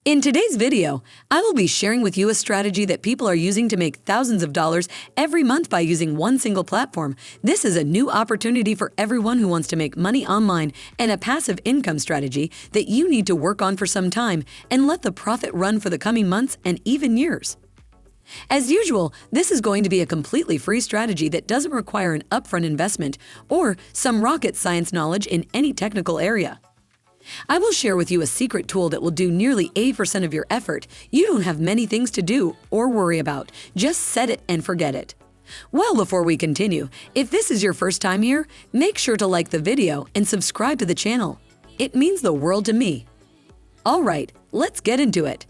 In today's video, I will be sharing with you a strategy that people are using to make thousands of dollars every month by using one single platform. This is a new opportunity for everyone who wants to make money online and a passive income strategy that you need to work on for some time and let the profit run for the coming months and even years. As usual, this is going to be a completely free strategy that doesn't require an upfront investment or some rocket science knowledge in any technical area. I will share with you a secret tool that will do nearly 80% of your effort. You don't have many things to do or worry about. Just set it and forget it. Well, before we continue, if this is your first time here, make sure to like the video and subscribe to the channel. It means the world to me. All right, let's get into it.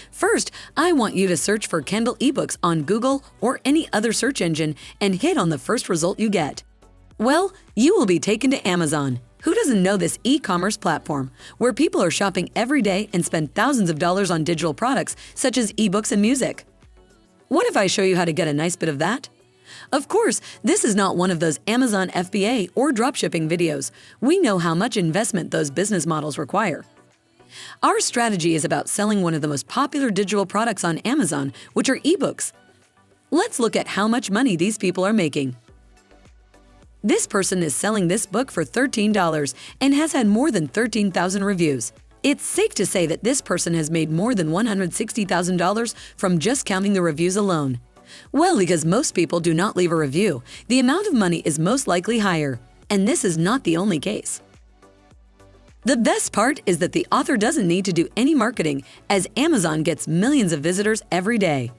First, I want you to search for Kindle eBooks on Google or any other search engine and hit on the first result you get. Well, you will be taken to Amazon. Who doesn't know this e-commerce platform where people are shopping every day and spend thousands of dollars on digital products such as ebooks and music? What if I show you how to get a nice bit of that? Of course, this is not one of those Amazon FBA or dropshipping videos. We know how much investment those business models require. Our strategy is about selling one of the most popular digital products on Amazon, which are ebooks. Let's look at how much money these people are making. This person is selling this book for $13 and has had more than 13,000 reviews. It's safe to say that this person has made more than $160,000 from just counting the reviews alone. Well, because most people do not leave a review, the amount of money is most likely higher. And this is not the only case. The best part is that the author doesn't need to do any marketing, as Amazon gets millions of visitors every day.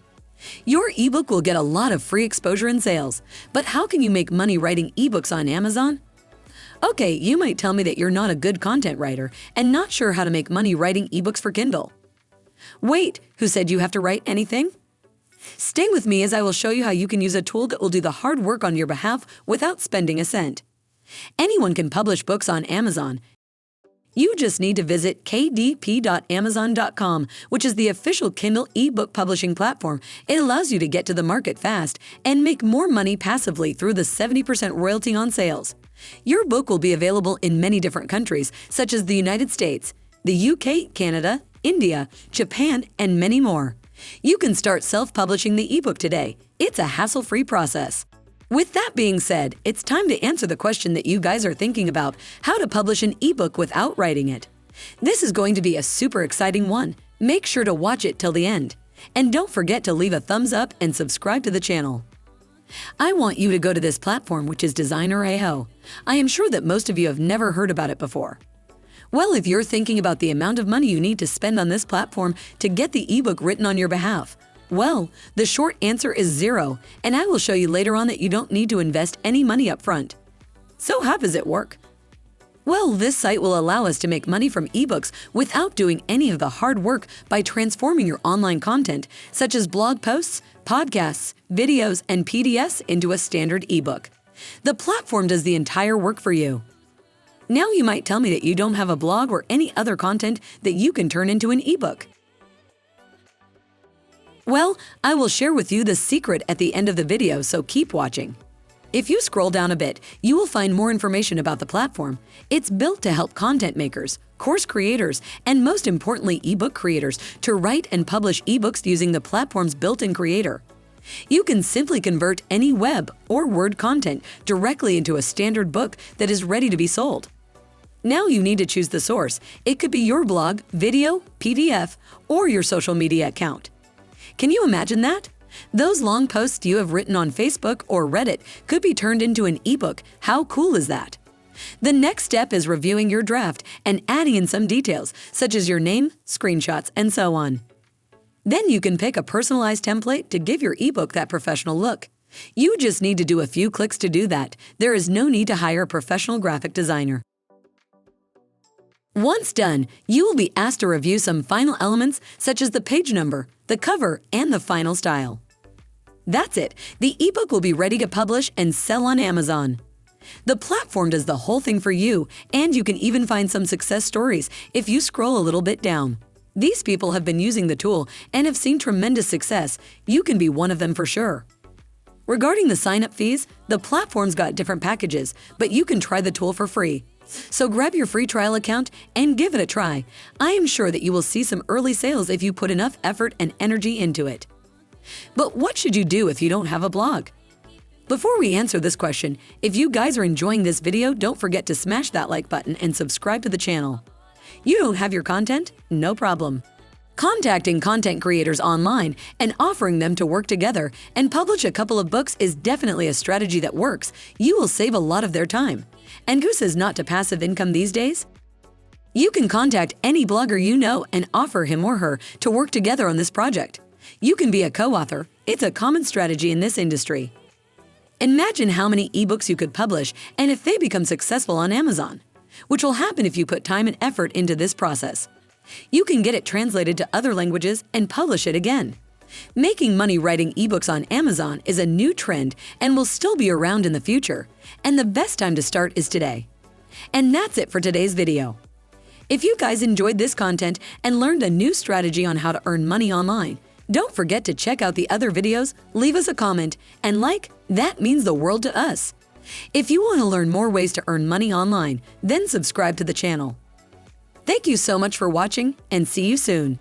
Your ebook will get a lot of free exposure and sales, but how can you make money writing ebooks on Amazon? Okay, you might tell me that you're not a good content writer and not sure how to make money writing ebooks for Kindle. Wait, who said you have to write anything? Stay with me as I will show you how you can use a tool that will do the hard work on your behalf without spending a cent. Anyone can publish books on Amazon. You just need to visit kdp.amazon.com, which is the official Kindle ebook publishing platform. It allows you to get to the market fast and make more money passively through the 70% royalty on sales. Your book will be available in many different countries, such as the United States, the UK, Canada, India, Japan, and many more. You can start self-publishing the ebook today. It's a hassle-free process. With that being said, it's time to answer the question that you guys are thinking about: how to publish an ebook without writing it. This is going to be a super exciting one. Make sure to watch it till the end. And don't forget to leave a thumbs up and subscribe to the channel. I want you to go to this platform, which is Designer.io. I am sure that most of you have never heard about it before. Well, if you're thinking about the amount of money you need to spend on this platform to get the ebook written on your behalf, well, the short answer is zero, and I will show you later on that you don't need to invest any money up front. So how does it work? Well, this site will allow us to make money from ebooks without doing any of the hard work by transforming your online content, such as blog posts, podcasts, videos, and PDFs into a standard ebook. The platform does the entire work for you. Now you might tell me that you don't have a blog or any other content that you can turn into an ebook. Well, I will share with you the secret at the end of the video, so keep watching. If you scroll down a bit, you will find more information about the platform. It's built to help content makers, course creators, and most importantly, ebook creators to write and publish ebooks using the platform's built-in creator. You can simply convert any web or Word content directly into a standard book that is ready to be sold. Now you need to choose the source. It could be your blog, video, PDF, or your social media account. Can you imagine that? Those long posts you have written on Facebook or Reddit could be turned into an ebook. How cool is that? The next step is reviewing your draft and adding in some details, such as your name, screenshots, and so on. Then you can pick a personalized template to give your ebook that professional look. You just need to do a few clicks to do that. There is no need to hire a professional graphic designer. Once done, you will be asked to review some final elements such as the page number, the cover, and the final style. That's it. The ebook will be ready to publish and sell on Amazon. The platform does the whole thing for you, and you can even find some success stories if you scroll a little bit down. These people have been using the tool and have seen tremendous success. You can be one of them for sure. Regarding the sign-up fees, the platform's got different packages, but you can try the tool for free. So grab your free trial account and give it a try. I am sure that you will see some early sales if you put enough effort and energy into it. But what should you do if you don't have a blog? Before we answer this question, if you guys are enjoying this video, don't forget to smash that like button and subscribe to the channel. You don't have your content? No problem. Contacting content creators online and offering them to work together and publish a couple of books is definitely a strategy that works. You will save a lot of their time. And who says not to passive income these days? You can contact any blogger you know and offer him or her to work together on this project. You can be a co-author. It's a common strategy in this industry. Imagine how many ebooks you could publish and if they become successful on Amazon, which will happen if you put time and effort into this process. You can get it translated to other languages and publish it again. Making money writing ebooks on Amazon is a new trend and will still be around in the future, and the best time to start is today. And that's it for today's video. If you guys enjoyed this content and learned a new strategy on how to earn money online, don't forget to check out the other videos, leave us a comment, and that means the world to us. If you want to learn more ways to earn money online, then subscribe to the channel. Thank you so much for watching and see you soon.